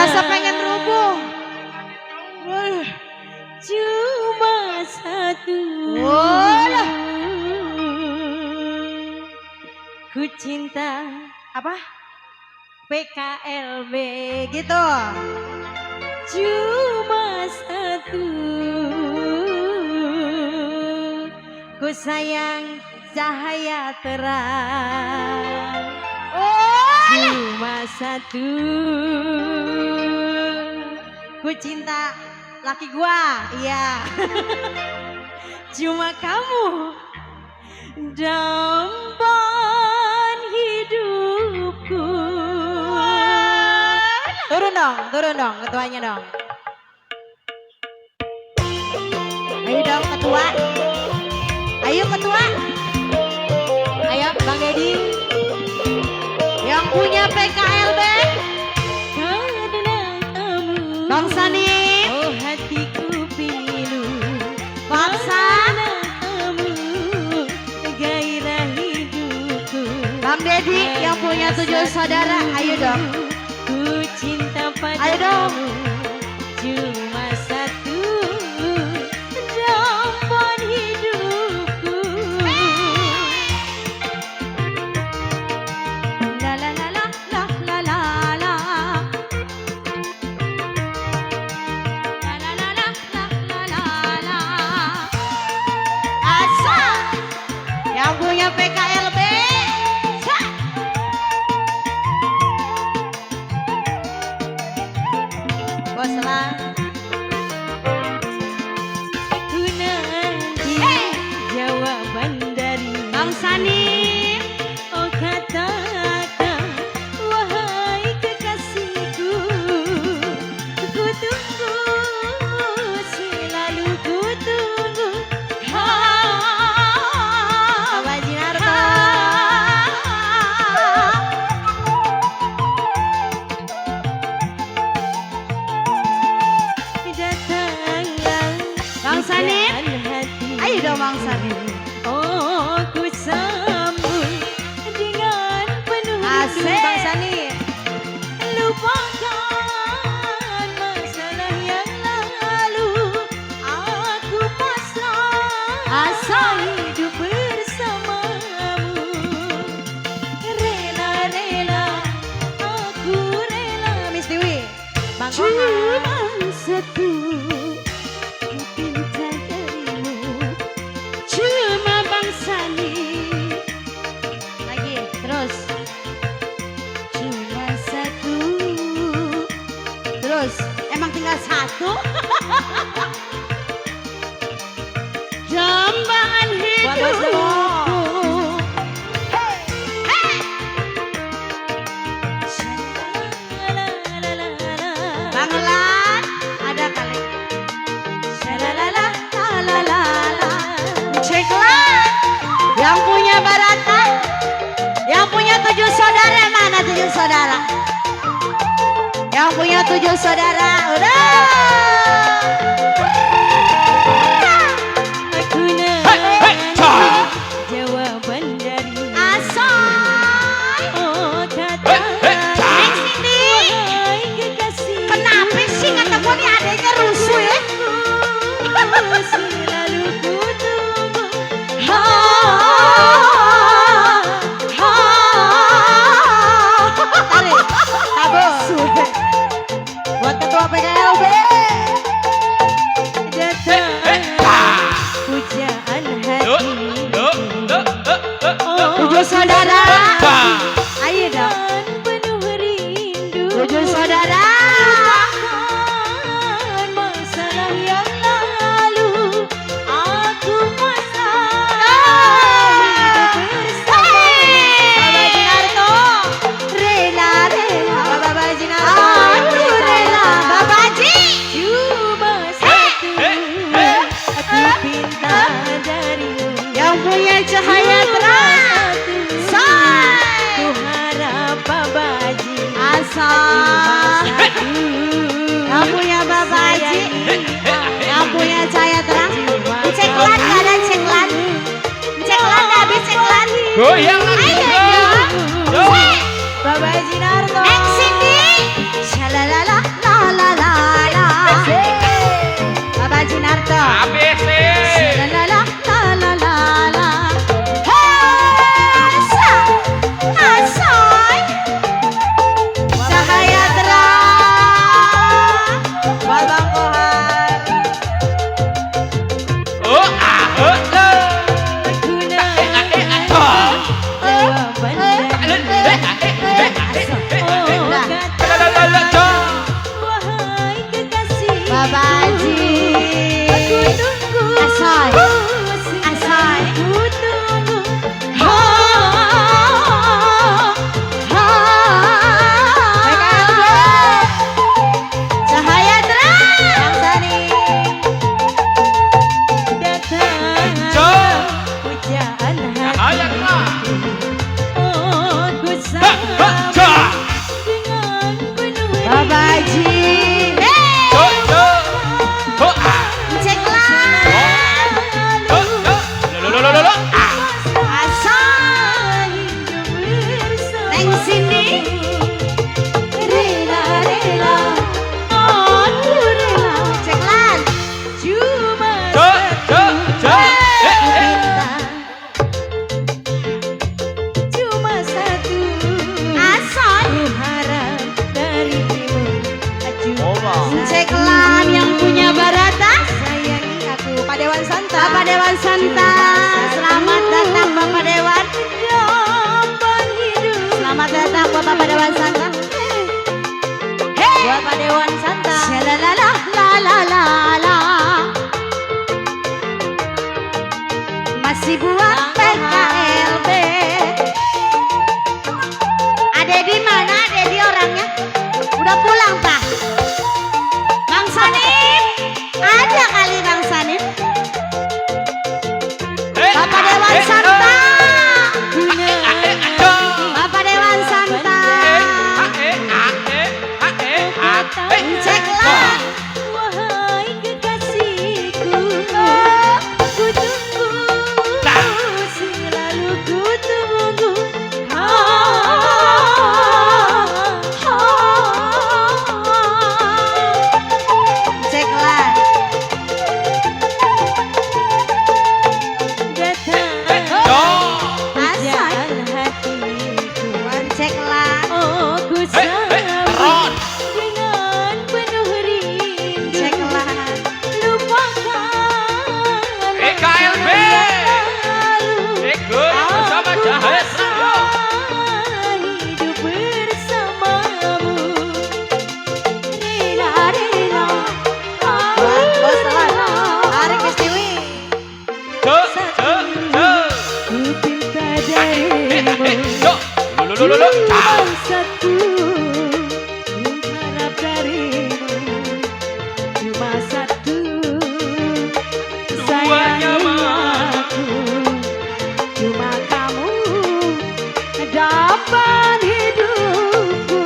Berasa pengen rubuh. Cuma satu. Walah. Ku cinta Apa? PKLB Gitu. cuma satu. Ku sayang cahaya terang cuma satu. Ku cinta laki gua. Iya. Cuma kamu damban hidupku. Turun dong ketuanya dong. Ayo dong ketua. Ayo ketua. Ayo Bang Deddy. Yang punya PKLB. Karena kamu Bang Sani. oh hatiku pilu. Paksa. Karena kamu gairah hidupku. Bang Deddy yang punya 7 saudara. Ayo dong. Ku cinta Ayo dong. padamu cuma satu. Damban hidupku. La la la la la la la la. La la la la la la la la. Asa. Yang punya PKLB. Sa. Bos lah. Ku nanti jawaban dari Bang Sani. oh katakan wahai kekasihku. Ku tunggu selalu ku tunggu. Abah Jinarto. Datanglah Bang Sani. pujaan hati. Ayo dong Bang Sani. Oh ku sambut dengan penuh Asik rindu. Bang Sani. Lupakan masalah yang lalu. Aku pasrah Asal. hidup bersamamu. Rela-rela aku rela. Miss Dewi. Bang Cuma Kohar. satu ku pinta darimu. Cuma Bang Sani. Lagi terus. Cuma satu. Terus. Emang tinggal satu? Dambaan Buat bos dulu. hidupku. Bang Elan. Ada kali. Shalalala, lalalala. Cek Elan. Yang punya Barata. Yang punya 7 saudara. Mana 7 saudara? Yang punya 7 saudara. Udah. Aku nanti jawaban dari Asoy. oh kata Neng Cindy. wahai kekasih. Kenapa sih kata gua nih adanya rusuh ya? Selalu ku tunggu. Tarik, tabung. Buat ketua PKLB. Datang pujaan hati. Oh 7 saudara. Ayo dong. dan penuh rindu. 7 saudara. Lupakan masalah yang lalu. Aku pasrah hidup bersamamu. Baba Jinarto. Rela, rela. Baba Jinarto. Aku Rela. Baba Ji. Cuma satu aku pinta darimu. Yang punya cahaya terang. Say. Ku harap babaji Asal. satu. Yang punya Baba Ji. Yang punya cahaya terang. Ceklan gak ada ceklan. Ceklan gak habis ceklan. Goyang lagi. Ayo. Yo. Baba Jinarto. Neng Cindy. Shalalala. kata wahai kekasih Babaji. aku tunggu Asoy. selalu Asoy. ku tunggu Cahaya terang. Sari. datang pujaan hati oh ku sambut dengan penuh Babaji. Ceklan. Asoy. Neng sini. Rela-rela aku rela Ceklan. cuma cuma satu Asoy. ku harap darimu cuma Ceklan yang punya Barata. sayangi aku Pak Dewan Santa Bapak Dewan Santa. Selamat datang Bapak Dewan. Jawaban hidup Selamat datang buat Bapak Dewan Santa. Buat Pak Dewan Santa. Shalalala la la la la. Masih buat PKLB. Ada di mana? Ada di orangnya? Udah pulang Pak? Bang Sanim? Ada kali Bang Sanim? Bapak Dewan Santa. Bapak Dewan Santa. Ceklan. wahai kekasihku ku tunggu selalu ku tunggu Ceklan. datang Asoy. pujaan hatiku Ceklan. oh ku sambut dengan penuh rindu Ceklan. lupakan PKLB. Bersama Cahaya Trio. hidup bersamamu rela-rela Buat bos lawan. Ari Kestiwi. ku pinta darimu cuma satu ku harap darimu cuma satu Duanya sayangi mah. aku cuma kamu dapat hidupku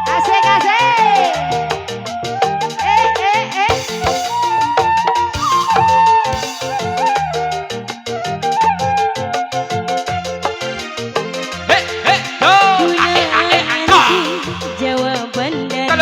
Asik asik. Ku nanti jawaban dari